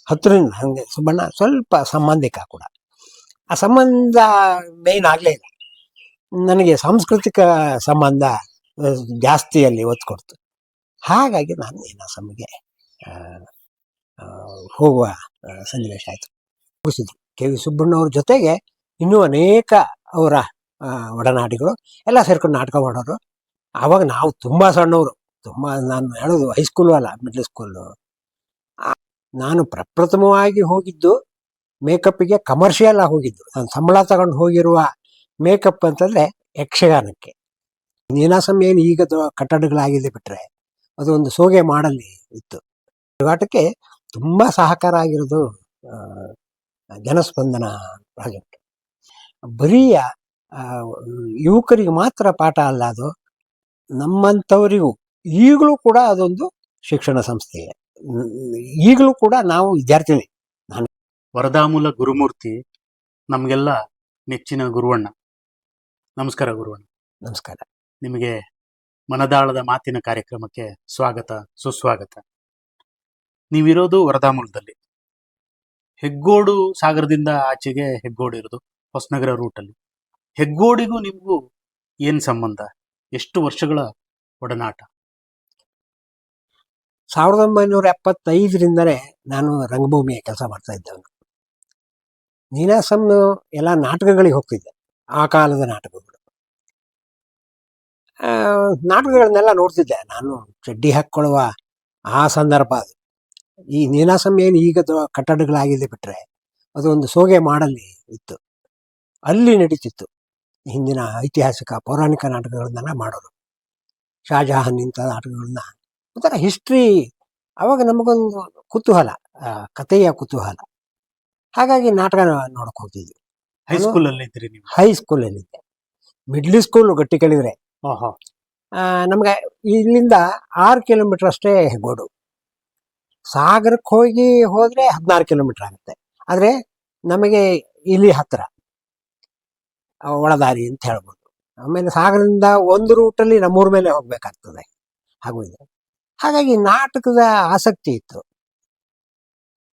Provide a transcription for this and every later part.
ಹತ್ತಿರದಿಂದ ಹಂಗೆ ಸುಬ್ಬಣ್ಣ ಸ್ವಲ್ಪ ಸಂಬಂಧಿಕ ಕೂಡ. ಆ ಸಂಬಂಧ ಮೇಯ್ನ್ ಆಗಲೇ ಇಲ್ಲ. ನನಗೆ ಸಾಂಸ್ಕೃತಿಕ ಸಂಬಂಧ ಜಾಸ್ತಿ ಅಲ್ಲಿ ಒತ್ತು ಕೊಡ್ತು. ಹಾಗಾಗಿ ನಾನು ನೀನಾಸಂಗೆ ಹೋಗುವ ಸನ್ನಿವೇಶ ಆಯಿತು. ಮುಗಿಸಿದ್ರು ಕೆ ವಿ ಸುಬ್ಬಣ್ಣವ್ರ ಜೊತೆಗೆ ಇನ್ನೂ ಅನೇಕ ಅವರ ಒಡನಾಡಿಗಳು ಎಲ್ಲ ಸೇರ್ಕೊಂಡು ನಾಟಕ ಮಾಡೋರು. ಆವಾಗ ನಾವು ತುಂಬ ಸಣ್ಣವರು, ತುಂಬ, ನಾನು ಹೇಳೋದು ಹೈಸ್ಕೂಲು ಅಲ್ಲ, ಮಿಡ್ಲ್ ಸ್ಕೂಲು. ನಾನು ಪ್ರಪ್ರಥಮವಾಗಿ ಹೋಗಿದ್ದು ಮೇಕಪ್ಪಿಗೆ ಕಮರ್ಷಿಯಲ್ ಆಗಿ ಹೋಗಿದ್ದು. ನಾನು ಸಂಬಳ ತಗೊಂಡು ಹೋಗಿರುವ ಮೇಕಪ್ ಅಂತಂದರೆ ಯಕ್ಷಗಾನಕ್ಕೆ. ನೀನಾಸಂ ಏನು ಈಗ ಕಟ್ಟಡಗಳಾಗಿದೆ ಬಿಟ್ಟರೆ ಅದು ಒಂದು ಸೋಗೆ ಮಾಡಲ್ಲಿ ಇತ್ತು. ತಿರುಗಾಟಕ್ಕೆ ತುಂಬ ಸಹಕಾರ ಆಗಿರೋದು ಜನಸ್ಪಂದನ ಪ್ರಾಜೆಕ್ಟ್. ಬರೀ ಯುವಕರಿಗೆ ಮಾತ್ರ ಪಾಠ ಅಲ್ಲ, ಅದು ನಮ್ಮಂಥವರಿಗೂ ಈಗಲೂ ಕೂಡ ಅದೊಂದು ಶಿಕ್ಷಣ ಸಂಸ್ಥೆ. ಈಗಲೂ ಕೂಡ ನಾವು ವಿದ್ಯಾರ್ಥಿನಿ. ನಾನು ವರದಾಮೂಲ ಗುರುಮೂರ್ತಿ ನಮಗೆಲ್ಲ ನೆಚ್ಚಿನ ಗುರುವಣ್ಣ. ನಮಸ್ಕಾರ ಗುರುವಣ್ಣ. ನಮಸ್ಕಾರ. ನಿಮಗೆ ಮನದಾಳದ ಮಾತಿನ ಕಾರ್ಯಕ್ರಮಕ್ಕೆ ಸ್ವಾಗತ, ಸುಸ್ವಾಗತ. ನೀವಿರೋದು ವರದಾಮೂಲದಲ್ಲಿ. ಹೆಗ್ಗೋಡು ಸಾಗರದಿಂದ ಆಚೆಗೆ ಹೆಗ್ಗೋಡು ಇರೋದು ಹೊಸನಗರ ರೂಟಲ್ಲಿ. ಹೆಗ್ಗೋಡಿಗೂ ನಿಮಗೂ ಏನು ಸಂಬಂಧ? ಎಷ್ಟು ವರ್ಷಗಳ ಒಡನಾಟ? 1975ರಿಂದಲೇ ನಾನು ರಂಗಭೂಮಿಯ ಕೆಲಸ ಮಾಡ್ತಾ ಇದ್ದವನು. ನೀನಾಸಂ ಎಲ್ಲ ನಾಟಕಗಳಿಗೆ ಹೋಗ್ತಿದ್ದೆ, ಆ ಕಾಲದ ನಾಟಕಗಳು. ನಾಟಕಗಳನ್ನೆಲ್ಲ ನೋಡ್ತಿದ್ದೆ ನಾನು. ಚಡ್ಡಿ ಹಾಕ್ಕೊಳ್ಳುವ ಆ ಸಂದರ್ಭ ಅದು. ಈ ನೀನಾಸಂ ಏನು ಈಗ ಕಟ್ಟಡಗಳಾಗಿದೆ ಬಿಟ್ಟರೆ ಅದೊಂದು ಸೋಗೆ ಮಾಡಲ್ಲಿ ಇತ್ತು. ಅಲ್ಲಿ ನಡೀತಿತ್ತು ಹಿಂದಿನ ಐತಿಹಾಸಿಕ ಪೌರಾಣಿಕ ನಾಟಕಗಳನ್ನೆಲ್ಲ ಮಾಡೋರು. ಶಾಜಹಾನ್ ಇಂಥ ನಾಟಕಗಳನ್ನ, ಒಂಥರ ಹಿಸ್ಟ್ರಿ. ಆವಾಗ ನಮಗೊಂದು ಕುತೂಹಲ, ಕಥೆಯ ಕುತೂಹಲ. ಹಾಗಾಗಿ ನಾಟಕ ನೋಡಕ್ಕೆ ಹೋಗ್ತಿದ್ವಿ. ಹೈಸ್ಕೂಲಲ್ಲಿ ಇದ್ರಿ ನೀವು? ಹೈಸ್ಕೂಲಲ್ಲಿದ್ದೆ. ಮಿಡ್ಲ್ ಸ್ಕೂಲ್ ಗಟ್ಟಿ ಕೇಳಿದ್ರೆ ನಮಗೆ ಇಲ್ಲಿಂದ 6 ಕಿಲೋಮೀಟರ್ ಅಷ್ಟೇ ಹೆಗ್ಗೋಡು. ಸಾಗರಕ್ಕೆ ಹೋದರೆ 16 ಕಿಲೋಮೀಟರ್ ಆಗುತ್ತೆ. ಆದರೆ ನಮಗೆ ಇಲ್ಲಿ ಹತ್ತಿರ, ಒಳದಾರಿ ಅಂತ ಹೇಳ್ಬೋದು. ಆಮೇಲೆ ಸಾಗರದಿಂದ ಒಂದು ರೂಟಲ್ಲಿ ನಮ್ಮೂರ ಮೇಲೆ ಹೋಗ್ಬೇಕಾಗ್ತದೆ. ಹಾಗೂ ಇದೆ. ಹಾಗಾಗಿ ನಾಟಕದ ಆಸಕ್ತಿ ಇತ್ತು.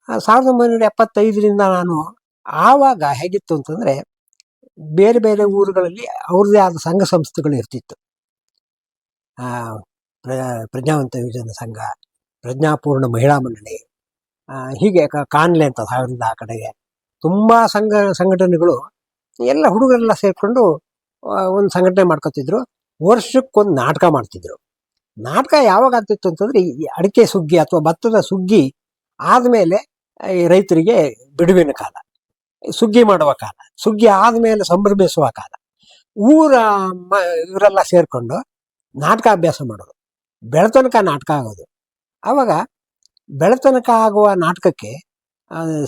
1975ರಿಂದ ನಾನು, ಆವಾಗ ಹೇಗಿತ್ತು ಅಂತಂದರೆ ಬೇರೆ ಬೇರೆ ಊರುಗಳಲ್ಲಿ ಅವ್ರದ್ದೇ ಆದ ಸಂಘ ಸಂಸ್ಥೆಗಳು ಇರ್ತಿತ್ತು. ಪ್ರಜ್ಞಾವಂತ ಯುವಜನ ಸಂಘ, ಪ್ರಜ್ಞಾಪೂರ್ಣ ಮಹಿಳಾ ಮಂಡಳಿ, ಹೀಗೆ ಕಾನ್ಲೆ ಅಂತ ಸಾವಿರದ ಆ ಕಡೆಗೆ ತುಂಬ ಸಂಘಟನೆಗಳು, ಎಲ್ಲ ಹುಡುಗರೆಲ್ಲ ಸೇರಿಕೊಂಡು ಒಂದು ಸಂಘಟನೆ ಮಾಡ್ಕೊತಿದ್ರು. ವರ್ಷಕ್ಕೊಂದು ನಾಟಕ ಮಾಡ್ತಿದ್ರು. ನಾಟಕ ಯಾವಾಗ ಆಗ್ತಿತ್ತು ಅಂತಂದರೆ ಈ ಅಡಿಕೆ ಸುಗ್ಗಿ ಅಥವಾ ಭತ್ತದ ಸುಗ್ಗಿ ಆದಮೇಲೆ ಈ ರೈತರಿಗೆ ಬಿಡುವಿನ ಕಾಲ, ಸುಗ್ಗಿ ಮಾಡುವ ಕಾಲ, ಸುಗ್ಗಿ ಆದಮೇಲೆ ಸಂಭ್ರಮಿಸುವ ಕಾಲ. ಇವರೆಲ್ಲ ಸೇರಿಕೊಂಡು ನಾಟಕ ಅಭ್ಯಾಸ ಮಾಡೋದು. ಬೆಳತನಕ ನಾಟಕ ಆಗೋದು. ಆವಾಗ ಬೆಳತನಕ ಆಗುವ ನಾಟಕಕ್ಕೆ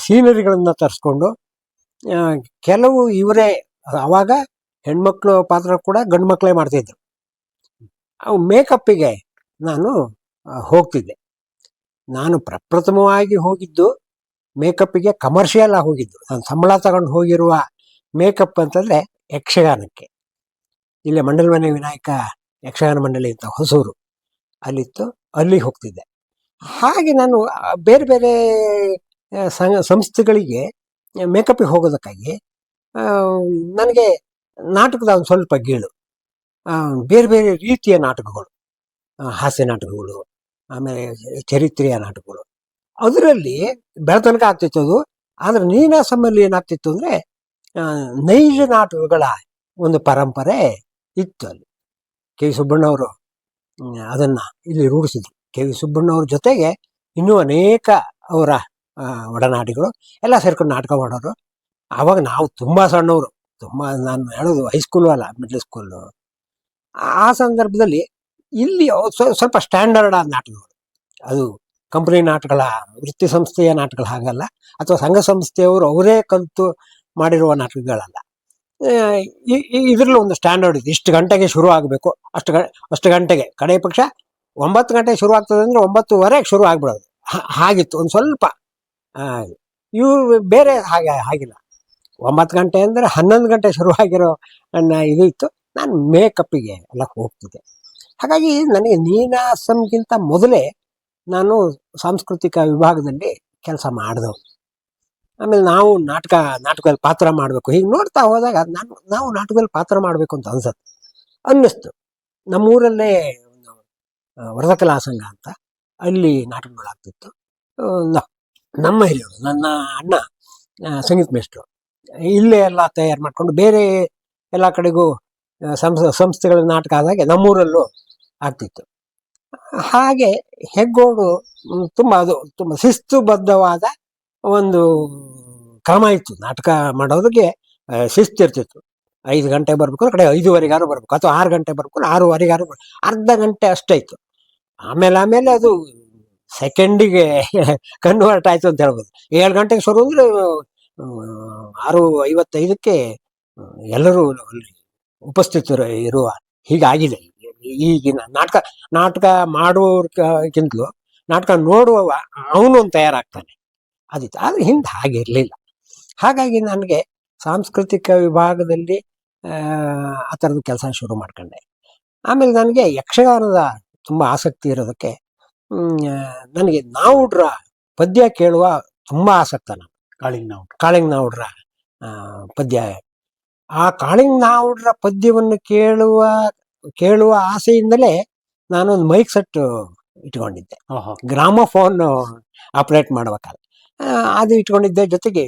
ಸೀನರಿಗಳನ್ನು ತರಿಸ್ಕೊಂಡು ಕೆಲವು ಇವರೇ, ಆವಾಗ ಹೆಣ್ಮಕ್ಳು ಪಾತ್ರ ಕೂಡ ಗಂಡು ಮಕ್ಕಳೇ ಮಾಡ್ತಿದ್ರು. ಅವು ಮೇಕಪ್ಪಿಗೆ ನಾನು ಹೋಗ್ತಿದ್ದೆ. ನಾನು ಪ್ರಪ್ರಥಮವಾಗಿ ಹೋಗಿದ್ದು ಮೇಕಪ್ಪಿಗೆ ಕಮರ್ಷಿಯಲ್ ಆಗಿ ಹೋಗಿದ್ದು. ನಾನು ಸಂಬಳ ತಗೊಂಡು ಹೋಗಿರುವ ಮೇಕಪ್ ಅಂತಂದರೆ ಯಕ್ಷಗಾನಕ್ಕೆ. ಇಲ್ಲೇ ಮಂಡಲಮನೆ ವಿನಾಯಕ ಯಕ್ಷಗಾನ ಮಂಡಳಿ ಅಂತ ಹೊಸೂರು ಅಲ್ಲಿತ್ತು, ಅಲ್ಲಿಗೆ ಹೋಗ್ತಿದ್ದೆ. ಹಾಗೆ ನಾನು ಬೇರೆ ಬೇರೆ ಸಂಸ್ಥೆಗಳಿಗೆ ಮೇಕಪ್ಪಿಗೆ ಹೋಗೋದಕ್ಕಾಗಿ ನನಗೆ ನಾಟಕದ ಒಂದು ಸ್ವಲ್ಪ ಗೀಳು. ಬೇರೆ ಬೇರೆ ರೀತಿಯ ನಾಟಕಗಳು, ಹಾಸ್ಯ ನಾಟಕಗಳು, ಆಮೇಲೆ ಚರಿತ್ರೆಯ ನಾಟಕಗಳು, ಅದರಲ್ಲಿ ಬೆಳತನಕ ಆಗ್ತಿತ್ತು ಅದು. ಆದರೆ ನೀನಾಸಂನಲ್ಲಿ ಏನಾಗ್ತಿತ್ತು ಅಂದರೆ ನೈಜ ನಾಟಕಗಳ ಒಂದು ಪರಂಪರೆ ಇತ್ತು ಅಲ್ಲಿ. ಕೆ ವಿ ಸುಬ್ಬಣ್ಣವರು ಅದನ್ನು ಇಲ್ಲಿ ರೂಢಿಸಿದ್ರು. ಕೆ ವಿ ಸುಬ್ಬಣ್ಣವ್ರ ಜೊತೆಗೆ ಇನ್ನೂ ಅನೇಕ ಅವರ ಒಡನಾಡಿಗಳು ಎಲ್ಲ ಸೇರ್ಕೊಂಡು ನಾಟಕ ಮಾಡೋರು. ಆವಾಗ ನಾವು ತುಂಬ ಸಣ್ಣವರು, ತುಂಬ, ನಾನು ಹೇಳೋದು ಹೈಸ್ಕೂಲು ಅಲ್ಲ, ಮಿಡ್ಲ್ ಸ್ಕೂಲು. ಆ ಸಂದರ್ಭದಲ್ಲಿ ಇಲ್ಲಿ ಸ್ವಲ್ಪ ಸ್ಟ್ಯಾಂಡರ್ಡ್ ಆದ ನಾಟಕಗಳು, ಅದು ಕಂಪನಿ ನಾಟಕಗಳ, ವೃತ್ತಿ ಸಂಸ್ಥೆಯ ನಾಟಕಗಳು ಹಾಗಲ್ಲ, ಅಥವಾ ಸಂಘ ಸಂಸ್ಥೆಯವರು ಅವರೇ ಕಲಿತು ಮಾಡಿರುವ ನಾಟಕಗಳಲ್ಲ. ಇದರಲ್ಲಿ ಒಂದು ಸ್ಟ್ಯಾಂಡರ್ಡ್ ಇದೆ. ಇಷ್ಟು ಗಂಟೆಗೆ ಶುರು ಆಗಬೇಕು, ಅಷ್ಟು ಗಂಟೆಗೆ, ಕಡೆ ಪಕ್ಷ 9 ಗಂಟೆಗೆ ಶುರು ಆಗ್ತದೆ ಅಂದರೆ 9:15ಗೆ ಶುರು ಆಗ್ಬಿಡೋದು. ಹಾಗಿತ್ತು ಒಂದು ಸ್ವಲ್ಪ. ಇವರು ಬೇರೆ ಹಾಗಿಲ್ಲ. 9 ಗಂಟೆ ಅಂದರೆ 11 ಗಂಟೆ ಶುರುವಾಗಿರೋ ಇದು ಇತ್ತು. ನಾನು ಮೇಕಪ್ಪಿಗೆ ಎಲ್ಲ ಹೋಗ್ತಿದ್ದೆ. ಹಾಗಾಗಿ ನನಗೆ ನೀನಾಸಂಗಿಂತ ಮೊದಲೇ ನಾನು ಸಾಂಸ್ಕೃತಿಕ ವಿಭಾಗದಲ್ಲಿ ಕೆಲಸ ಮಾಡಿದವು. ಆಮೇಲೆ ನಾವು ನಾಟಕದಲ್ಲಿ ಪಾತ್ರ ಮಾಡಬೇಕು, ಹೀಗೆ ನೋಡ್ತಾ ಹೋದಾಗ ನಾವು ನಾಟಕದಲ್ಲಿ ಪಾತ್ರ ಮಾಡಬೇಕು ಅಂತ ಅನ್ನಿಸ್ತು. ನಮ್ಮೂರಲ್ಲೇ ವರದಕಲಾ ಸಂಘ ಅಂತ, ಅಲ್ಲಿ ನಾಟಕಗಳಾಗ್ತಿತ್ತು. ನಮ್ಮ ಹಿರಿಯರು, ನನ್ನ ಅಣ್ಣ ಸಂಗೀತ ಮೇಷ್ಟ್ರು, ಇಲ್ಲೇ ಎಲ್ಲ ತಯಾರು ಮಾಡಿಕೊಂಡು ಬೇರೆ ಎಲ್ಲ ಕಡೆಗೂ ಸಂಸ್ಥೆಗಳ ನಾಟಕ ಆದಾಗೆ ನಮ್ಮೂರಲ್ಲೂ ಆಗ್ತಿತ್ತು. ಹಾಗೆ ಹೆಗ್ಗೋಡು ತುಂಬ ಶಿಸ್ತುಬದ್ಧವಾದ ಒಂದು ಕ್ರಮ ಇತ್ತು. ನಾಟಕ ಮಾಡೋದಕ್ಕೆ ಶಿಸ್ತಿರ್ತಿತ್ತು. 5 ಗಂಟೆ ಬರ್ಬೇಕು, ಕಡೆ 5:15 ಬರ್ಬೇಕು, ಅಥವಾ 6 ಗಂಟೆ ಬರ್ಬೇಕು, 6:15 ಅರ್ಧ ಗಂಟೆ ಅಷ್ಟೇ ಇತ್ತು. ಆಮೇಲೆ ಅದು ಸೆಕೆಂಡಿಗೆ ಕನ್ವರ್ಟ್ ಆಯ್ತು ಅಂತ ಹೇಳ್ಬೋದು. 7 ಗಂಟೆಗೆ ಶುರು ಅಂದ್ರೆ 6:55ಕ್ಕೆ ಎಲ್ಲರೂ ಅಲ್ಲಿ ಉಪಸ್ಥಿತರು ಇರುವ ಹೀಗಾಗಿದೆ. ಈಗಿನ ನಾಟಕ ಮಾಡುವಕ್ಕಿಂತಲೂ ನಾಟಕ ನೋಡುವವ ಅವನೊಂದು ತಯಾರಾಗ್ತಾನೆ, ಅದಿತ್ತು. ಆದರೆ ಹಿಂದೆ ಹಾಗಿರಲಿಲ್ಲ. ಹಾಗಾಗಿ ನನಗೆ ಸಾಂಸ್ಕೃತಿಕ ವಿಭಾಗದಲ್ಲಿ ಆ ಥರದ ಕೆಲಸ ಶುರು ಮಾಡ್ಕೊಂಡೆ. ಆಮೇಲೆ ನನಗೆ ಯಕ್ಷಗಾನದ ತುಂಬ ಆಸಕ್ತಿ ಇರೋದಕ್ಕೆ ನನಗೆ ನಾವುಡ್ರ ಪದ್ಯ ಕೇಳುವ ತುಂಬ ಆಸಕ್ತ. ನಾನು ಕಾಳಿಂಗ ನಾವುಡ್ರ ಪದ್ಯ, ಆ ಕಾಳಿಂಗ ನಾವುಡ್ರ ಪದ್ಯವನ್ನು ಕೇಳುವ ಆಸೆಯಿಂದಲೇ ನಾನೊಂದು ಮೈಕ್ ಸೆಟ್ ಇಟ್ಕೊಂಡಿದ್ದೆ. ಗ್ರಾಮಫೋನ್ ಆಪರೇಟ್ ಮಾಡ್ಬೇಕಾದ್ರೆ ಅದು ಇಟ್ಕೊಂಡಿದ್ದೆ. ಜೊತೆಗೆ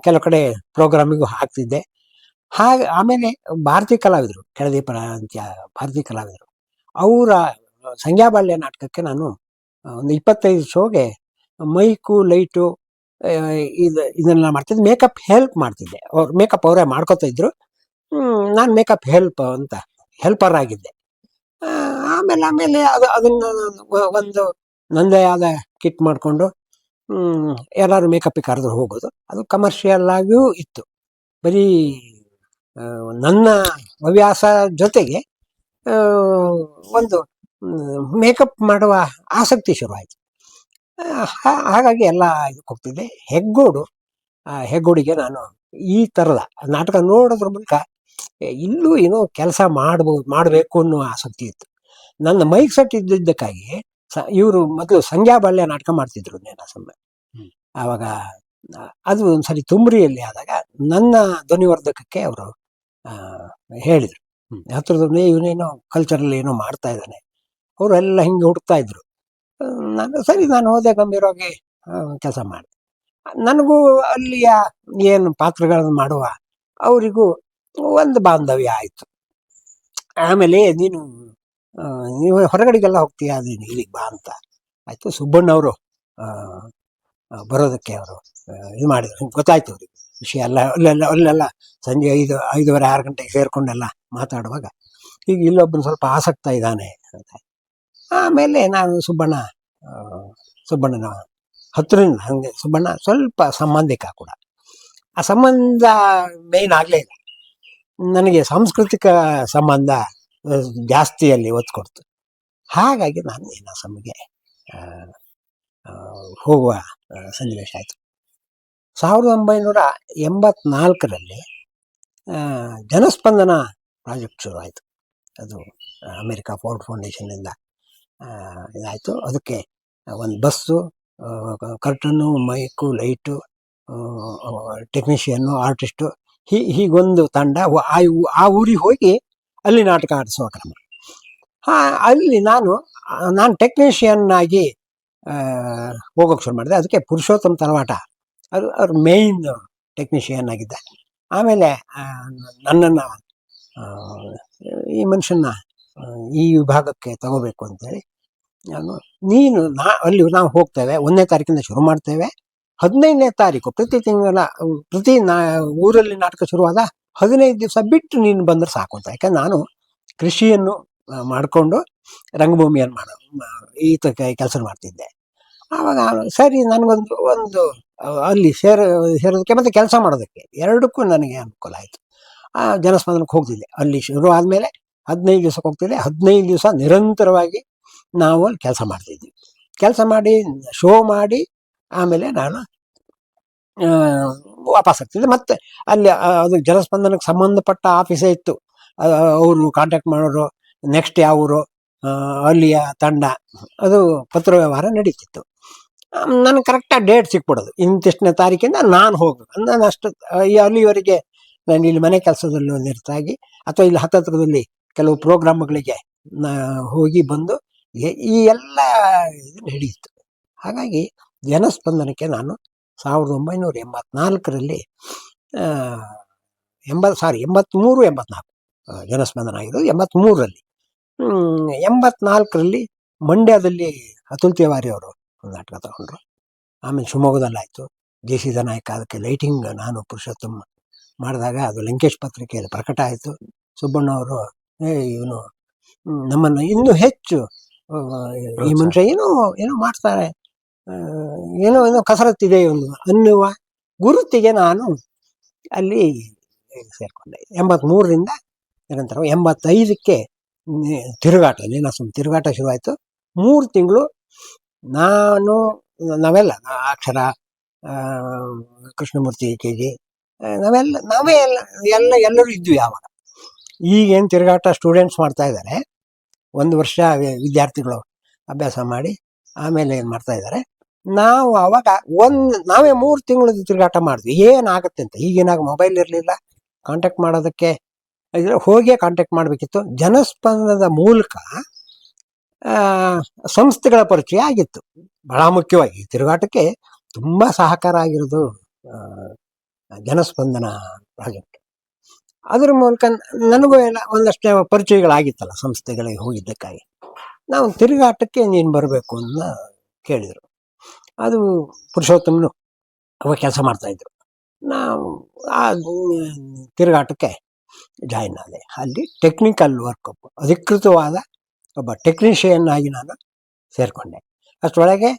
ಕೆಲವು ಕಡೆ ಪ್ರೋಗ್ರಾಮಿಗೂ ಹಾಕ್ತಿದ್ದೆ. ಹಾಗೆ ಆಮೇಲೆ ಭಾರತೀಯ ಕಲಾವಿದರು, ಕೆಳದೀಪರ ಅಂತ ಭಾರತೀಯ ಕಲಾವಿದರು, ಅವರ ಸಂಗ್ಯಾಬಾಳ್ಯ ನಾಟಕಕ್ಕೆ ನಾನು ಒಂದು 25 ಶೋಗೆ ಮೈಕು ಲೈಟು ಇದನ್ನೆಲ್ಲ ಮಾಡ್ತಿದ್ದೆ. ಮೇಕಪ್ ಹೆಲ್ಪ್ ಮಾಡ್ತಿದ್ದೆ. ಮೇಕಪ್ ಅವರೇ ಮಾಡ್ಕೋತಾ ಇದ್ರು, ನಾನು ಮೇಕಪ್ ಹೆಲ್ಪರ್ ಆಗಿದ್ದೆ. ಆಮೇಲೆ ಅದನ್ನು ಒಂದು ನನ್ನದೇ ಆದ ಕಿಟ್ ಮಾಡಿಕೊಂಡು ಎಲ್ಲರೂ ಮೇಕಪ್ಪಿಗೆ ಕರೆದ್ರು ಹೋಗೋದು. ಅದು ಕಮರ್ಷಿಯಲ್ ಆಗಿಯೂ ಇತ್ತು. ಬರೀ ನನ್ನ ಹವ್ಯಾಸ ಜೊತೆಗೆ ಒಂದು ಮೇಕಪ್ ಮಾಡುವ ಆಸಕ್ತಿ ಶುರುವಾಯಿತು. ಹಾಗಾಗಿ ಎಲ್ಲ ಇದಕ್ಕೆ ಹೋಗ್ತಿದ್ದೆ. ಹೆಗ್ಗೋಡಿಗೆ ನಾನು ಈ ಥರದ ನಾಟಕ ನೋಡೋದ್ರ ಮೂಲಕ ಇಲ್ಲೂ ಏನೋ ಕೆಲಸ ಮಾಡಬೇಕು ಅನ್ನೋ ಆಸಕ್ತಿ ಇತ್ತು. ನನ್ನ ಮೈಕ್ ಸೆಟ್ ಇದ್ದಿದ್ದಕ್ಕಾಗಿ ಇವರು ಮೊದಲು ಸಂಗ್ಯಾಬಾಳ್ಯ ನಾಟಕ ಮಾಡ್ತಿದ್ರು ನೇನಾಸಮ್ಮ. ಆವಾಗ ಅದು ಒಂದ್ಸರಿ ತುಮ್ರಿಯಲ್ಲಿ ಆದಾಗ ನನ್ನ ಧ್ವನಿವರ್ಧಕಕ್ಕೆ ಅವರು ಹೇಳಿದರು, ಹತ್ರದವ್ರನ್ನೇ ಇವನೇನೋ ಕಲ್ಚರಲ್ಲಿ ಏನೋ ಮಾಡ್ತಾ ಇದ್ದಾನೆ. ಅವರೆಲ್ಲ ಹಿಂಗೆ ಹುಡುಕ್ತಾ ಇದ್ರು. ನಾನು ಹೋದೆ, ಗಂಭೀರವಾಗಿ ಕೆಲಸ ಮಾಡಿದೆ. ನನಗೂ ಅಲ್ಲಿಯ ಏನು ಪಾತ್ರಗಳನ್ನು ಮಾಡುವ ಅವರಿಗೂ ಒಂದು ಬಾಂಧವ್ಯ ಆಯಿತು. ಆಮೇಲೆ ನೀವು ಹೊರಗಡೆಗೆಲ್ಲ ಹೋಗ್ತೀಯಾ, ನೀನು ಇಲ್ಲಿಗೆ ಬಾ ಅಂತ ಆಯಿತು. ಸುಬ್ಬಣ್ಣವರು ಬರೋದಕ್ಕೆ ಅವರು ಇದು ಮಾಡಿದ್ರು. ಗೊತ್ತಾಯ್ತು ಅವ್ರಿಗೆ ವಿಷಯ ಎಲ್ಲ. ಅಲ್ಲೆಲ್ಲ ಸಂಜೆ 5:30-6 ಗಂಟೆಗೆ ಸೇರಿಕೊಂಡೆಲ್ಲ ಮಾತಾಡುವಾಗ ಈಗ ಇಲ್ಲೊಬ್ಬನು ಸ್ವಲ್ಪ ಆಸಕ್ತ ಇದ್ದಾನೆ ಅಂತ. ಆಮೇಲೆ ನಾನು ಸುಬ್ಬಣ್ಣನ ಹತ್ತಿರದಿಂದ ಹಾಗೆ, ಸುಬ್ಬಣ್ಣ ಸ್ವಲ್ಪ ಸಂಬಂಧಿಕ ಕೂಡ. ಆ ಸಂಬಂಧ ಮೇಯ್ನ್ ಆಗಲೇ ಇಲ್ಲ, ನನಗೆ ಸಾಂಸ್ಕೃತಿಕ ಸಂಬಂಧ ಜಾಸ್ತಿಯಲ್ಲಿ ಒತ್ತು ಕೊಡ್ತು. ಹಾಗಾಗಿ ನಾನು ನೇನಾಸಮ್ಮಿಗೆ ಹೋಗುವ ಸನ್ನಿವೇಶ ಆಯಿತು. 1984ರಲ್ಲಿ ಜನಸ್ಪಂದನ ಪ್ರಾಜೆಕ್ಟ್ ಶುರುವಾಯಿತು. ಅದು ಅಮೇರಿಕಾ ಫೋರ್ಡ್ ಫೌಂಡೇಶನ್ನಿಂದ ಇದಾಯಿತು. ಅದಕ್ಕೆ ಒಂದು bus, ಕರ್ಟನ್ನು, mike, light, technician, artist, ಹೀಗೊಂದು ತಂಡ ಆ ಊರಿಗೆ ಹೋಗಿ ಅಲ್ಲಿ ನಾಟಕ ಆಡಿಸುವ ಕ್ರಮ. ಅಲ್ಲಿ ನಾನು ಟೆಕ್ನಿಷಿಯನ್ ಆಗಿ ಹೋಗೋಕ್ಕೆ ಶುರು ಮಾಡಿದೆ. ಅದಕ್ಕೆ ಪುರುಷೋತ್ತಮ ತಲವಾಟ ಅವ್ರ ಮೇಯ್ನ್ ಟೆಕ್ನಿಷಿಯನ್ ಆಗಿದ್ದ. ಆಮೇಲೆ ನನ್ನನ್ನು ಈ ಮನುಷ್ಯನ ಈ ವಿಭಾಗಕ್ಕೆ ತಗೋಬೇಕು ಅಂತೇಳಿ ಅಲ್ಲಿ ನಾವು ಹೋಗ್ತೇವೆ. 1ನೇ ತಾರೀಕಿಂದ ಶುರು ಮಾಡ್ತೇವೆ. 15ನೇ ತಾರೀಕು ಪ್ರತಿ ಊರಲ್ಲಿ ನಾಟಕ ಶುರುವಾದ 15 ದಿವಸ ಬಿಟ್ಟು ನೀನು ಬಂದರೆ ಸಾಕು ಅಂತ. ಯಾಕಂದ್ರೆ ನಾನು ಕೃಷಿಯನ್ನು ಮಾಡಿಕೊಂಡು ರಂಗಭೂಮಿಯನ್ನು ಕೆಲಸ ಮಾಡ್ತಿದ್ದೆ. ಆವಾಗ ಸರಿ, ನನಗೊಂದು ಅಲ್ಲಿ ಸೇರೋದಕ್ಕೆ ಮತ್ತು ಕೆಲಸ ಮಾಡೋದಕ್ಕೆ ಎರಡಕ್ಕೂ ನನಗೆ ಅನುಕೂಲ ಆಯಿತು. ಜನಸ್ಪಂದನಕ್ಕೆ ಹೋಗ್ತಿದ್ದೆ. ಅಲ್ಲಿ ಶುರು ಆದಮೇಲೆ 15 ದಿವಸಕ್ಕೆ ಹೋಗ್ತಿದ್ದೆ. 15 ದಿವಸ ನಿರಂತರವಾಗಿ ನಾವು ಅಲ್ಲಿ ಕೆಲಸ ಮಾಡ್ತಿದ್ವಿ. ಕೆಲಸ ಮಾಡಿ ಶೋ ಮಾಡಿ ಆಮೇಲೆ ನಾನು ವಾಪಸ್ ಆಗ್ತಿದ್ದೆ. ಮತ್ತು ಅಲ್ಲಿ ಅದು ಜನಸ್ಪಂದನಕ್ಕೆ ಸಂಬಂಧಪಟ್ಟ ಆಫೀಸೇ ಇತ್ತು. ಅವರು ಕಾಂಟ್ಯಾಕ್ಟ್ ಮಾಡೋರು, ನೆಕ್ಸ್ಟ್ ಯಾವ ಊರು, ಅಲ್ಲಿಯ ತಂಡ, ಅದು ಪತ್ರ ವ್ಯವಹಾರ ನಡೀತಿತ್ತು. ನನಗೆ ಕರೆಕ್ಟಾಗಿ ಡೇಟ್ ಸಿಕ್ಬಿಡೋದು, ಇಂತಿಷ್ಟನೇ ತಾರೀಕಿಂದ ನಾನು ಹೋಗ್ಬೇಕು. ನಾನು ಅಷ್ಟು ಅಲ್ಲಿವರೆಗೆ ನಾನು ಇಲ್ಲಿ ಮನೆ ಕೆಲಸದಲ್ಲಿ ಒಂದು ಇರ್ತಾಗಿ ಅಥವಾ ಇಲ್ಲಿ ಹತ್ತತ್ರದಲ್ಲಿ ಕೆಲವು ಪ್ರೋಗ್ರಾಮ್ಗಳಿಗೆ ಹೋಗಿ ಬಂದು ಈ ಎಲ್ಲ ಇದನ್ನು ಹಿಡಿಯಿತು. ಹಾಗಾಗಿ ಜನಸ್ಪಂದನಕ್ಕೆ ನಾನು 1984ರಲ್ಲಿ 83-84 ಜನಸ್ಪಂದನ ಆಗಿರೋದು 83ರಲ್ಲಿ. 84ರಲ್ಲಿ ಮಂಡ್ಯದಲ್ಲಿ ಅತುಲ್ ತಿವಾರಿ ಅವರು ಒಂದು ನಾಟಕ ತಗೊಂಡ್ರು. ಆಮೇಲೆ ಶಿವಮೊಗ್ಗದಲ್ಲಿ ಆಯಿತು. ಜೆ ಸಿ ನಾಯಕ ಅದಕ್ಕೆ ಲೈಟಿಂಗ್ ನಾನು ಪುರುಷೋತ್ತಮ ಮಾಡಿದಾಗ ಅದು ಲಂಕೇಶ್ ಪತ್ರಿಕೆಯಲ್ಲಿ ಪ್ರಕಟ ಆಯಿತು. ಸುಬ್ಬಣ್ಣ ಅವರು ಇವನು ನಮ್ಮನ್ನು ಇನ್ನೂ ಹೆಚ್ಚು ಈ ಮನುಷ್ಯ ಏನೋ ಮಾಡ್ತಾರೆ, ಏನೋ ಕಸರತ್ತಿದೆ ಇವನು ಅನ್ನುವ ಗುರುತಿಗೆ ನಾನು ಅಲ್ಲಿ ಸೇರಿಕೊಂಡೆ. 83ರಿಂದ ನಿರಂತರ 85ಕ್ಕೆ ತಿರುಗಾಟ, ನೀನಾಸಂ ತಿರುಗಾಟ ಶುರುವಾಯಿತು. 3 ತಿಂಗಳು ನಾವೆಲ್ಲ ಅಕ್ಷರ, ಕೃಷ್ಣಮೂರ್ತಿ KG, ಎಲ್ಲರೂ ಇದ್ವಿ ಆವಾಗ. ಈಗೇನು ತಿರುಗಾಟ ಸ್ಟೂಡೆಂಟ್ಸ್ ಮಾಡ್ತಾ ಇದ್ದಾರೆ, 1 ವರ್ಷ ವಿದ್ಯಾರ್ಥಿಗಳು ಅಭ್ಯಾಸ ಮಾಡಿ ಆಮೇಲೆ ಏನು ಮಾಡ್ತಾ ಇದ್ದಾರೆ. ನಾವು ಅವಾಗ ನಾವೇ 3 ತಿಂಗಳದ್ದು ತಿರುಗಾಟ ಮಾಡಿದ್ವಿ. ಏನಾಗುತ್ತೆ ಅಂತ, ಈಗೇನಾಗ ಮೊಬೈಲ್ ಇರಲಿಲ್ಲ, ಕಾಂಟ್ಯಾಕ್ಟ್ ಮಾಡೋದಕ್ಕೆ ಹೋಗಿಯೇ ಕಾಂಟ್ಯಾಕ್ಟ್ ಮಾಡಬೇಕಿತ್ತು. ಜನಸ್ಪಂದನದ ಮೂಲಕ ಸಂಸ್ಥೆಗಳ ಪರಿಚಯ ಆಗಿತ್ತು. ಬಹಳ ಮುಖ್ಯವಾಗಿ ತಿರುಗಾಟಕ್ಕೆ ತುಂಬ ಸಹಕಾರ ಆಗಿರೋದು ಜನಸ್ಪಂದನ ಪ್ರಾಜೆಕ್ಟ್. ಅದರ ಮೂಲಕ ನನಗೂ ಎಲ್ಲ ಒಂದಷ್ಟು ಪರಿಚಯಗಳಾಗಿತ್ತಲ್ಲ ಸಂಸ್ಥೆಗಳಿಗೆ ಹೋಗಿದ್ದಕ್ಕಾಗಿ. ನಾವು ತಿರುಗಾಟಕ್ಕೆ ನೀನು ಬರಬೇಕು ಅಂತ ಕೇಳಿದರು. ಅದು ಪುರುಷೋತ್ತಮನು ಅವಾಗ ಕೆಲಸ ಮಾಡ್ತಾಯಿದ್ರು. ನಾವು ಆ ತಿರುಗಾಟಕ್ಕೆ ಜಾಯಿನ್ ಆದೆ. ಅಲ್ಲಿ ಟೆಕ್ನಿಕಲ್ ವರ್ಕ್, ಅಧಿಕೃತವಾದ ಒಬ್ಬ ಟೆಕ್ನಿಷಿಯನ್ ಆಗಿ ನಾನು ಸೇರಿಕೊಂಡೆ. ಅಷ್ಟರೊಳಗೆ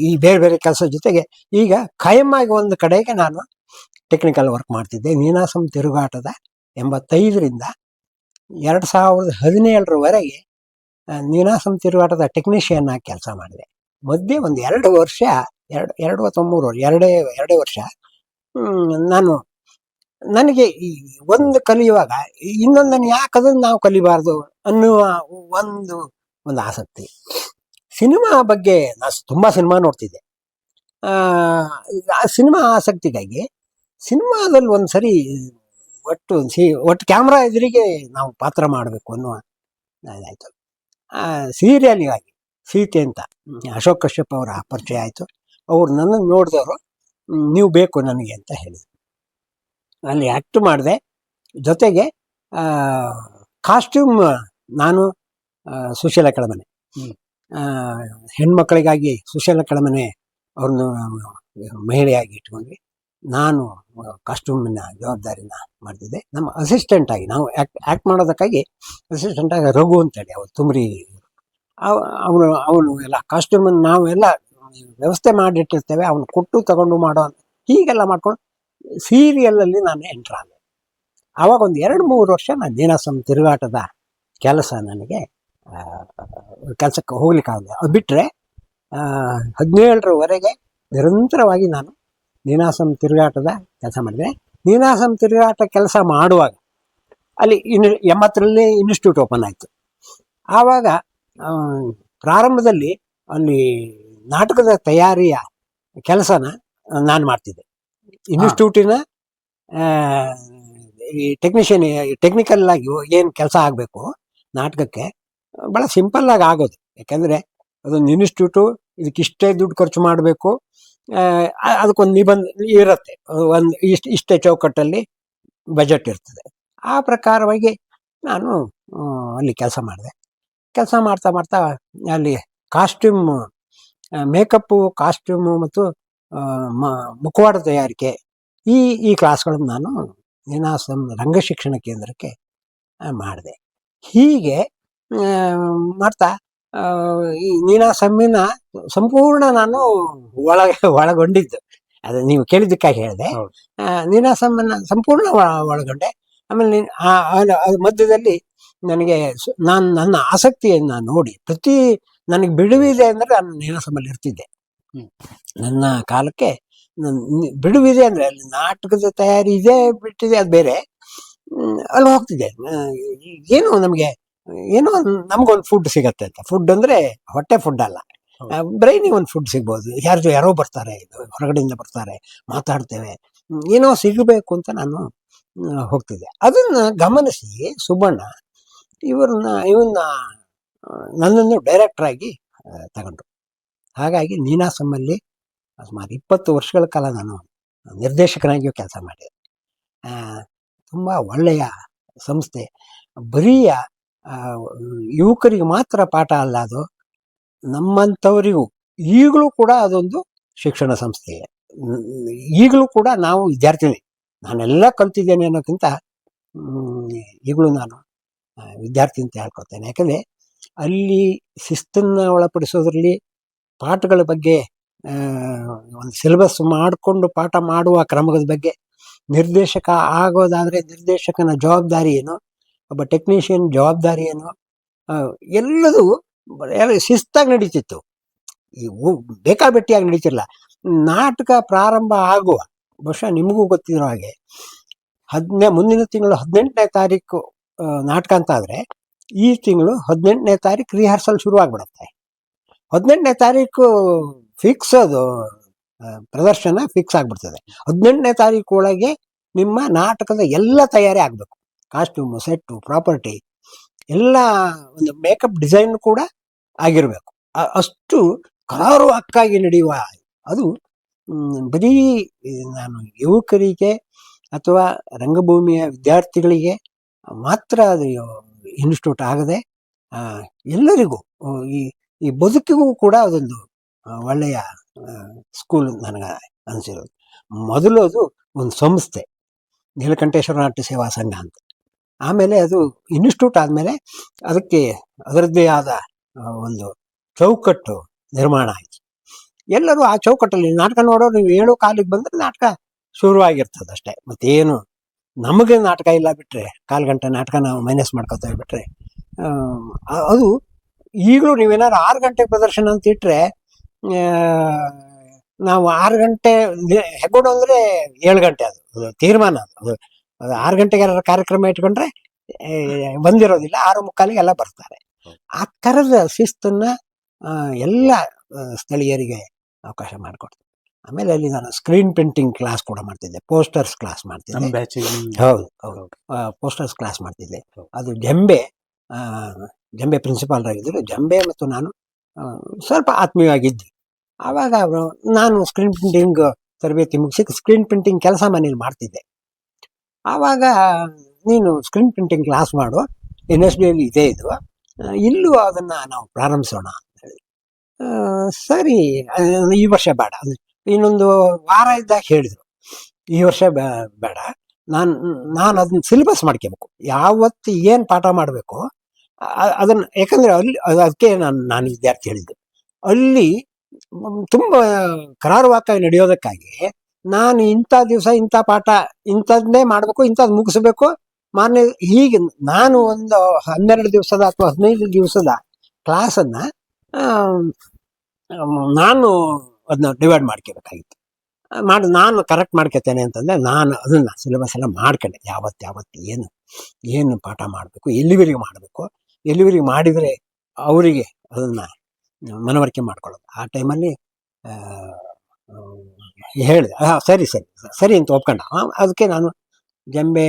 ಈ ಬೇರೆ ಬೇರೆ ಕೆಲಸ ಜೊತೆಗೆ ಈಗ ಖಾಯಮಾಗಿ ಒಂದು ಕಡೆಗೆ ನಾನು ಟೆಕ್ನಿಕಲ್ ವರ್ಕ್ ಮಾಡ್ತಿದ್ದೆ. ನೀನಾಸಂ ತಿರುಗಾಟದ 85ರಿಂದ 2017ರವರೆಗೆ ನೀನಾಸಂ ತಿರುಗಾಟದ ಟೆಕ್ನಿಷಿಯನ್ ಆಗಿ ಕೆಲಸ ಮಾಡಿದೆ. ಮಧ್ಯೆ ಒಂದು 2 ವರ್ಷ, 2 ಅಥವಾ 3 ಎರಡೇ ವರ್ಷ ನನಗೆ ಈ ಒಂದು ಕಲಿಯುವಾಗ ಇನ್ನೊಂದನ್ನು ಯಾಕೆ ಅದನ್ನು ನಾವು ಕಲಿಬಾರ್ದು ಅನ್ನುವ ಒಂದು ಆಸಕ್ತಿ. ಸಿನಿಮಾ ಬಗ್ಗೆ ನಾನು ತುಂಬ ಸಿನಿಮಾ ನೋಡ್ತಿದ್ದೆ. ಆ ಸಿನಿಮಾ ಆಸಕ್ತಿಗಾಗಿ ಸಿನಿಮಾದಲ್ಲಿ ಒಂದು ಸರಿ ಒಟ್ಟು ಕ್ಯಾಮ್ರಾ ಎದುರಿಗೆ ನಾವು ಪಾತ್ರ ಮಾಡಬೇಕು ಅನ್ನುವ ಇದಾಯಿತು. ಸೀರಿಯಲಿಗಾಗಿ ಸೀತೆ ಅಂತ ಅಶೋಕ್ ಕಶ್ಯಪ್ ಅವರ ಪರಿಚಯ ಆಯಿತು. ಅವ್ರು ನನ್ನನ್ನು ನೋಡಿದವರು, ನೀವು ಬೇಕು ನನಗೆ ಅಂತ ಹೇಳಿದರು. ಅಲ್ಲಿ ಆ್ಯಕ್ಟ್ ಮಾಡಿದೆ. ಜೊತೆಗೆ ಕಾಸ್ಟ್ಯೂಮ್ ನಾನು ಸುಶೀಲ ಕೆಳಮನೆ, ಹೆಣ್ಮಕ್ಳಿಗಾಗಿ ಸುಶೀಲ ಕೆಳಮನೆ ಅವ್ರನ್ನ ಮಹಿಳೆಯಾಗಿ ಇಟ್ಕೊಂಡ್ವಿ. ನಾನು ಕಾಸ್ಟ್ಯೂಮಿನ ಜವಾಬ್ದಾರಿನ ಮಾಡ್ತಿದ್ದೆ. ನಮ್ಮ ಅಸಿಸ್ಟೆಂಟಾಗಿ ನಾವು ಆ್ಯಕ್ಟ್ ಮಾಡೋದಕ್ಕಾಗಿ ಅಸಿಸ್ಟೆಂಟಾಗಿ ರಘು ಅಂತೇಳಿ ಅವ್ರು ತುಮ್ರಿ, ಅವನು ಎಲ್ಲ ಕಾಸ್ಟ್ಯೂಮನ್ನು ನಾವೆಲ್ಲ ವ್ಯವಸ್ಥೆ ಮಾಡಿಟ್ಟಿರ್ತೇವೆ, ಅವನು ಕೊಟ್ಟು ತಗೊಂಡು ಮಾಡೋ ಹೀಗೆಲ್ಲ ಮಾಡ್ಕೊಂಡು ಸೀರಿಯಲಲ್ಲಿ ನಾನು ಎಂಟ್ರ್ ಆದೆ. ಆವಾಗ ಒಂದು 2-3 ವರ್ಷ ನಾನು ನೀನಾಸಂ ತಿರುಗಾಟದ ಕೆಲಸ ನನಗೆ ಕೆಲಸಕ್ಕೆ ಹೋಗ್ಲಿಕ್ಕಾಗಲ್ಲ. ಅದು ಬಿಟ್ಟರೆ 17ರವರೆಗೆ ನಿರಂತರವಾಗಿ ನಾನು ನೀನಾಸಂ ತಿರುಗಾಟದ ಕೆಲಸ ಮಾಡಿದೆ. ನೀನಾಸಂ ತಿರುಗಾಟ ಕೆಲಸ ಮಾಡುವಾಗ ಅಲ್ಲಿ 80ರಲ್ಲಿ ಇನ್ಸ್ಟಿಟ್ಯೂಟ್ ಓಪನ್ ಆಯಿತು. ಆವಾಗ ಪ್ರಾರಂಭದಲ್ಲಿ ಅಲ್ಲಿ ನಾಟಕದ ತಯಾರಿಯ ಕೆಲಸನ ನಾನು ಮಾಡ್ತಿದ್ದೆ. ಇನ್ಸ್ಟಿಟ್ಯೂಟಿನ ಈ ಟೆಕ್ನಿಕಲ್ ಆಗಿ ಏನು ಕೆಲಸ ಆಗಬೇಕು ನಾಟಕಕ್ಕೆ ಭಾಳ ಸಿಂಪಲ್ಲಾಗಿ ಆಗೋದು. ಯಾಕೆಂದರೆ ಅದೊಂದು ಇನ್ಸ್ಟಿಟ್ಯೂಟು, ಇದಕ್ಕಿಷ್ಟೇ ದುಡ್ಡು ಖರ್ಚು ಮಾಡಬೇಕು, ಅದಕ್ಕೊಂದು ನಿಬಂಧನೆ ಇರುತ್ತೆ, ಇಷ್ಟೇ ಚೌಕಟ್ಟಲ್ಲಿ ಬಜೆಟ್ ಇರ್ತದೆ. ಆ ಪ್ರಕಾರವಾಗಿ ನಾನು ಅಲ್ಲಿ ಕೆಲಸ ಮಾಡಿದೆ. ಕೆಲಸ ಮಾಡ್ತಾ ಮಾಡ್ತಾ ಅಲ್ಲಿ ಕಾಸ್ಟ್ಯೂಮ್, ಮೇಕಪ್ಪು, ಕಾಸ್ಟ್ಯೂಮು ಮತ್ತು ಮುಖವಾಡ ತಯಾರಿಕೆ ಈ ಕ್ಲಾಸ್ಗಳನ್ನು ನಾನು ನೀನಾಸಂ ರಂಗಶಿಕ್ಷಣ ಕೇಂದ್ರಕ್ಕೆ ಮಾಡಿದೆ. ಹೀಗೆ ಮಾಡ್ತಾ ಈ ನೀನಾಸಂನ ಸಂಪೂರ್ಣ ನಾನು ಒಳಗೊಂಡಿದ್ದು. ಅದು ನೀವು ಕೇಳಿದ್ದಕ್ಕಾಗಿ ಹೇಳಿದೆ. ನೀನಾಸಂನ ಸಂಪೂರ್ಣ ಒಳಗೊಂಡೆ. ಆಮೇಲೆ ಮಧ್ಯದಲ್ಲಿ ನನಗೆ ನನ್ನ ಆಸಕ್ತಿಯನ್ನು ನೋಡಿ ನನಗೆ ಬಿಡುವಿದೆ ಅಂದರೆ ನಾನು ನೀನಾಸಂನಲ್ಲಿ ಇರ್ತಿದ್ದೆ. ನನ್ನ ಕಾಲಕ್ಕೆ ಬಿಡುವಿದೆ ಅಂದರೆ ಅಲ್ಲಿ ನಾಟಕದ ತಯಾರಿ ಇದೆ ಬಿಟ್ಟಿದೆ, ಅದು ಬೇರೆ. ಅಲ್ಲಿ ಹೋಗ್ತಿದ್ದೆ. ಏನೋ ನಮಗೊಂದು ಫುಡ್ ಸಿಗತ್ತೆ ಅಂತ. ಫುಡ್ ಅಂದರೆ ಹೊಟ್ಟೆ ಫುಡ್ ಅಲ್ಲ, ಬ್ರೈನಿಗೆ ಒಂದು ಫುಡ್ ಸಿಗ್ಬೋದು. ಯಾರೋ ಬರ್ತಾರೆ, ಹೊರಗಡೆಯಿಂದ ಬರ್ತಾರೆ, ಮಾತಾಡ್ತೇವೆ, ಏನೋ ಸಿಗಬೇಕು ಅಂತ ನಾನು ಹೋಗ್ತಿದ್ದೆ. ಅದನ್ನ ಗಮನಿಸಿ ಸುಬ್ಬಣ್ಣ ಇವನ್ನ ನನ್ನನ್ನು ಡೈರೆಕ್ಟರ್ ಆಗಿ ತಗೊಂಡ್ರು. ಹಾಗಾಗಿ ನೀನಾಸಂನಲ್ಲಿ ಸುಮಾರು 20 ವರ್ಷಗಳ ಕಾಲ ನಾನು ನಿರ್ದೇಶಕನಾಗಿಯೂ ಕೆಲಸ ಮಾಡಿದೆ. ತುಂಬ ಒಳ್ಳೆಯ ಸಂಸ್ಥೆ. ಬರೀ ಯುವಕರಿಗೆ ಮಾತ್ರ ಪಾಠ ಅಲ್ಲ, ಅದು ನಮ್ಮಂಥವರಿಗೂ ಈಗಲೂ ಕೂಡ ಅದೊಂದು ಶಿಕ್ಷಣ ಸಂಸ್ಥೆ. ಈಗಲೂ ಕೂಡ ನಾವು ವಿದ್ಯಾರ್ಥಿಗಳೇ, ನಾನೆಲ್ಲ ಕಲ್ತಿದ್ದೇನೆ ಅನ್ನೋಕ್ಕಿಂತ ಈಗಲೂ ನಾನು ವಿದ್ಯಾರ್ಥಿ ಅಂತ ಹೇಳ್ಕೊಳ್ತೇನೆ. ಯಾಕಂದರೆ ಅಲ್ಲಿ ಶಿಸ್ತನ್ನು ಒಳಪಡಿಸೋದ್ರಲ್ಲಿ, ಪಾಠಗಳ ಬಗ್ಗೆ ಒಂದು ಸಿಲೆಬಸ್ ಮಾಡಿಕೊಂಡು ಪಾಠ ಮಾಡುವ ಕ್ರಮದ ಬಗ್ಗೆ, ನಿರ್ದೇಶಕ ಆಗೋದಾದರೆ ನಿರ್ದೇಶಕನ ಜವಾಬ್ದಾರಿ ಏನು, ಒಬ್ಬ ಟೆಕ್ನಿಷಿಯನ್ ಜವಾಬ್ದಾರಿ ಏನು, ಎಲ್ಲದೂ ಶಿಸ್ತಾಗಿ ನಡೀತಿತ್ತು. ಬೇಕಾಬಿಟ್ಟಿಯಾಗಿ ನಡೀತಿರಲ್ಲ. ನಾಟಕ ಪ್ರಾರಂಭ ಆಗುವ, ಬಹುಶಃ ನಿಮಗೂ ಗೊತ್ತಿರೋ ಹಾಗೆ, ಮುಂದಿನ ತಿಂಗಳು 18ನೇ ತಾರೀಕು ನಾಟಕ ಅಂತ ಆದರೆ, ಈ ತಿಂಗಳು 18ನೇ ತಾರೀಕು ರಿಹರ್ಸಲ್ ಶುರು ಆಗ್ಬಿಡುತ್ತೆ. 18ನೇ ತಾರೀಕು ಫಿಕ್ಸ್, ಅದು ಪ್ರದರ್ಶನ ಫಿಕ್ಸ್ ಆಗಿಬಿಡ್ತದೆ. 18ನೇ ತಾರೀಕು ಒಳಗೆ ನಿಮ್ಮ ನಾಟಕದ ಎಲ್ಲ ತಯಾರಿ ಆಗಬೇಕು. ಕಾಸ್ಟ್ಯೂಮು, ಸೆಟ್ಟು, ಪ್ರಾಪರ್ಟಿ ಎಲ್ಲ, ಒಂದು ಮೇಕಪ್ ಡಿಸೈನ್ ಕೂಡ ಆಗಿರಬೇಕು. ಅಷ್ಟು ಕರಾರುವಕ್ಕಾಗಿ ನಡೆಯುವ ಅದು. ಬರೀ ನಾನು ಯುವಕರಿಗೆ ಅಥವಾ ರಂಗಭೂಮಿಯ ವಿದ್ಯಾರ್ಥಿಗಳಿಗೆ ಮಾತ್ರ ಅದು ಇನ್ಸ್ಟಿಟ್ಯೂಟ್ ಆಗದೆ, ಎಲ್ಲರಿಗೂ ಈ ಬದುಕಿಗೂ ಕೂಡ ಅದೊಂದು ಒಳ್ಳೆಯ ಸ್ಕೂಲ್ ನನಗೆ ಅನಿಸಿರೋದು. ಮೊದಲು ಅದು ಒಂದು ಸಂಸ್ಥೆ, ನೀಲಕಂಠೇಶ್ವರ ನಾಟ್ಯ ಸೇವಾ ಸಂಘ ಅಂತ. ಆಮೇಲೆ ಅದು ಇನ್ಸ್ಟಿಟ್ಯೂಟ್ ಆದಮೇಲೆ ಅದಕ್ಕೆ ಅದರದ್ದೇ ಆದ ಒಂದು ಚೌಕಟ್ಟು ನಿರ್ಮಾಣ ಆಯಿತು. ಎಲ್ಲರೂ ಆ ಚೌಕಟ್ಟಲ್ಲಿ ನಾಟಕ ನೋಡೋರು, ನೀವು 7 ಕಾಲಿಗೆ ಬಂದರೆ ನಾಟಕ ಶುರುವಾಗಿರ್ತದೆ ಅಷ್ಟೇ. ಮತ್ತೇನು ನಮಗೆ ನಾಟಕ ಇಲ್ಲ ಬಿಟ್ಟರೆ, 1/4 ಗಂಟೆ ನಾಟಕ ನಾವು ಮೈನಸ್ ಮಾಡ್ಕೊತೇವೆ ಬಿಟ್ಟರೆ, ಅದು ಈಗಲೂ ನೀವೇನಾದ್ರು 6 ಗಂಟೆ ಪ್ರದರ್ಶನ ಅಂತ ಇಟ್ಟರೆ, ನಾವು 6 ಗಂಟೆ ಹೆಗ್ಗೋಡು ಅಂದರೆ 7 ಗಂಟೆ, ಅದು ತೀರ್ಮಾನ. ಅದು 6 ಗಂಟೆಗೆ ಕಾರ್ಯಕ್ರಮ ಇಟ್ಕೊಂಡ್ರೆ ಬಂದಿರೋದಿಲ್ಲ, 6:45 ಎಲ್ಲ ಬರ್ತಾರೆ. ಆ ಥರದ ಶಿಸ್ತನ್ನು ಎಲ್ಲ ಸ್ಥಳೀಯರಿಗೆ ಅವಕಾಶ ಮಾಡಿಕೊಡ್ತಾರೆ. ಆಮೇಲೆ ಅಲ್ಲಿ ನಾನು ಸ್ಕ್ರೀನ್ ಪ್ರಿಂಟಿಂಗ್ ಕ್ಲಾಸ್ ಕೂಡ ಮಾಡ್ತಿದ್ದೆ, ಪೋಸ್ಟರ್ಸ್ ಕ್ಲಾಸ್ ಮಾಡ್ತಿದ್ದೆ. ಹೌದು, ಪೋಸ್ಟರ್ಸ್ ಕ್ಲಾಸ್ ಮಾಡ್ತಿದ್ದೆ. ಅದು ಜಂಬೆ ಪ್ರಿನ್ಸಿಪಾಲ್ರಾಗಿದ್ದರು. ಜಂಬೆ ಮತ್ತು ನಾನು ಸ್ವಲ್ಪ ಆತ್ಮೀಯವಾಗಿದ್ವಿ. ಆವಾಗ ಅವರು, ನಾನು ಸ್ಕ್ರೀನ್ ಪ್ರಿಂಟಿಂಗ್ ತರಬೇತಿ ಮುಗಿಸಿ ಸ್ಕ್ರೀನ್ ಪ್ರಿಂಟಿಂಗ್ ಕೆಲಸ ಮನೇಲಿ ಮಾಡ್ತಿದ್ದೆ. ಆವಾಗ, ನೀನು ಸ್ಕ್ರೀನ್ ಪ್ರಿಂಟಿಂಗ್ ಕ್ಲಾಸ್ ಮಾಡು, NSD ಅಲ್ಲಿ ಇದೆ ಇದು, ಇಲ್ಲೂ ಅದನ್ನು ನಾವು ಪ್ರಾರಂಭಿಸೋಣ ಅಂತ ಹೇಳಿ. ಸರಿ, ಈ ವರ್ಷ ಬೇಡ, ಇನ್ನೊಂದು ವಾರ ಇದ್ದಾಗ ಹೇಳಿದರು, ಈ ವರ್ಷ ಬೇಡ, ನಾನು ಅದನ್ನ ಸಿಲೆಬಸ್ ಮಾಡ್ಕೋಬೇಕು, ಯಾವತ್ತು ಏನು ಪಾಠ ಮಾಡಬೇಕು ಅದನ್ನು. ಯಾಕಂದರೆ ಅಲ್ಲಿ ಅದಕ್ಕೆ ನಾನು ವಿದ್ಯಾರ್ಥಿ ಹೇಳಿದ್ದು, ಅಲ್ಲಿ ತುಂಬ ಕರಾರುವಾಕ್ಕಾಗಿ ನಡೆಯೋದಕ್ಕಾಗಿ ನಾನು ಇಂಥ ದಿವಸ ಇಂಥ ಪಾಠ ಇಂಥದ್ದೇ ಮಾಡಬೇಕು, ಇಂಥದ್ದು ಮುಗಿಸ್ಬೇಕು, ಹೀಗೆ ನಾನು ಒಂದು 12 ದಿವಸದ ಅಥವಾ 15 ದಿವಸದ ಕ್ಲಾಸನ್ನು ನಾನು ಅದನ್ನ ಡಿವೈಡ್ ಮಾಡ್ಕೋಬೇಕಾಗಿತ್ತು. ನಾನು ಕರೆಕ್ಟ್ ಮಾಡ್ಕೋತೇನೆ ಅಂತಂದರೆ, ನಾನು ಅದನ್ನು ಸಿಲೆಬಸ್ ಎಲ್ಲ ಮಾಡ್ಕೊಂಡೆ. ಯಾವತ್ತು ಏನು ಪಾಠ ಮಾಡಬೇಕು, ಎಲ್ಲಿವರೆಗೆ ಮಾಡಬೇಕು, ಎಲ್ಲಿವರೆಗೆ ಮಾಡಿದರೆ ಅವರಿಗೆ ಅದನ್ನು ಮನವರಿಕೆ ಮಾಡ್ಕೊಳ್ಳೋದು. ಆ ಟೈಮಲ್ಲಿ ಹೇಳಿದೆ, ಸರಿ ಅಂತ ಒಪ್ಕೊಂಡ. ಅದಕ್ಕೆ ನಾನು ಜಂಬೆ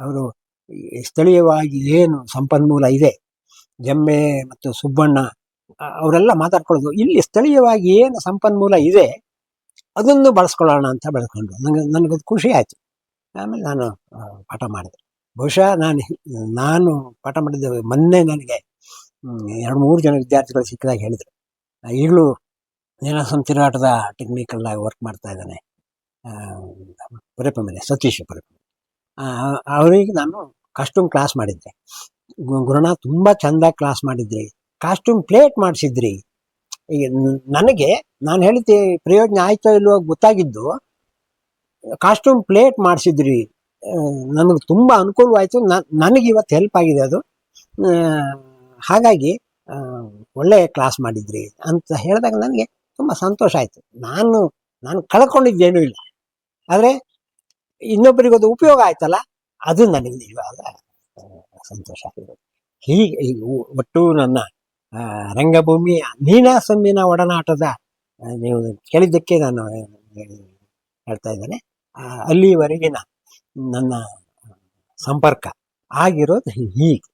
ಅವರು ಸ್ಥಳೀಯವಾಗಿ ಏನು ಸಂಪನ್ಮೂಲ ಇದೆ, ಜಂಬೆ ಮತ್ತು ಸುಬ್ಬಣ್ಣ ಅವರೆಲ್ಲ ಮಾತಾಡ್ಕೊಳ್ಳೋದು, ಇಲ್ಲಿ ಸ್ಥಳೀಯವಾಗಿ ಏನು ಸಂಪನ್ಮೂಲ ಇದೆ ಅದನ್ನು ಬಳಸ್ಕೊಳ್ಳೋಣ ಅಂತ ಬೆಳೆಸ್ಕೊಂಡ್ರು. ನನಗದು ಖುಷಿ ಆಯಿತು. ಆಮೇಲೆ ನಾನು ಪಾಠ ಮಾಡಿದೆ. ಬಹುಶಃ ನಾನು ಪಾಠ ಮಾಡಿದ್ದೆ ಮೊನ್ನೆ ನನಗೆ 2-3 ಜನ ವಿದ್ಯಾರ್ಥಿಗಳು ಸಿಕ್ಕಿದಾಗ ಹೇಳಿದರು, ಈಗಲೂ ನೀನಾಸಂ ತಿರುಗಾಟದ ಟೆಕ್ನಿಕಲ್ಲಾಗಿ ವರ್ಕ್ ಮಾಡ್ತಾ ಇದ್ದಾನೆ ಪುರಪ್ಪಮನೆ, ಸತೀಶ್ ಪುರಪ್ಪಮನೆ. ಅವರಿಗೆ ನಾನು ಕಾಸ್ಟ್ಯೂಮ್ ಕ್ಲಾಸ್ ಮಾಡಿದ್ದೆ. ಗುರುಣ ತುಂಬ ಚೆಂದಾಗಿ ಕ್ಲಾಸ್ ಮಾಡಿದ್ರಿ, ಕಾಸ್ಟ್ಯೂಮ್ ಪ್ಲೇಟ್ ಮಾಡಿಸಿದ್ರಿ. ಈಗ ನಾನು ಹೇಳಿದ್ದೆ ಪ್ರಯೋಜನ ಆಯ್ತೋ ಇಲ್ವೋ ಗೊತ್ತಾಗಿದ್ದು, ಕಾಸ್ಟ್ಯೂಮ್ ಪ್ಲೇಟ್ ಮಾಡಿಸಿದ್ರಿ, ನನಗೆ ತುಂಬ ಅನುಕೂಲವಾಯಿತು, ನನಗೆ ಇವತ್ತು ಹೆಲ್ಪ್ ಆಗಿದೆ ಅದು. ಹಾಗಾಗಿ ಒಳ್ಳೆಯ ಕ್ಲಾಸ್ ಮಾಡಿದ್ರಿ ಅಂತ ಹೇಳಿದಾಗ ನನಗೆ ತುಂಬ ಸಂತೋಷ ಆಯಿತು. ನಾನು ಕಳ್ಕೊಂಡಿದ್ದೇನೂ ಇಲ್ಲ, ಆದರೆ ಇನ್ನೊಬ್ಬರಿಗೆ ಅದು ಉಪಯೋಗ ಆಯ್ತಲ್ಲ, ಅದು ನನಗೆ ನಿಜವಾದ ಸಂತೋಷ ಆಗಿದೆ. ಹೀಗೆ ಒಟ್ಟು ನನ್ನ ರಂಗಭೂಮಿ ನೀನಾಸಂಬಿನ ಒಡನಾಟದ ನೀವು ಕೇಳಿದ್ದಕ್ಕೆ ನಾನು ಹೇಳ್ತಾ ಇದ್ದೇನೆ. ಅಲ್ಲಿವರೆಗಿನ ನನ್ನ ಸಂಪರ್ಕ ಆಗಿರೋದು ಹೀಗೆ.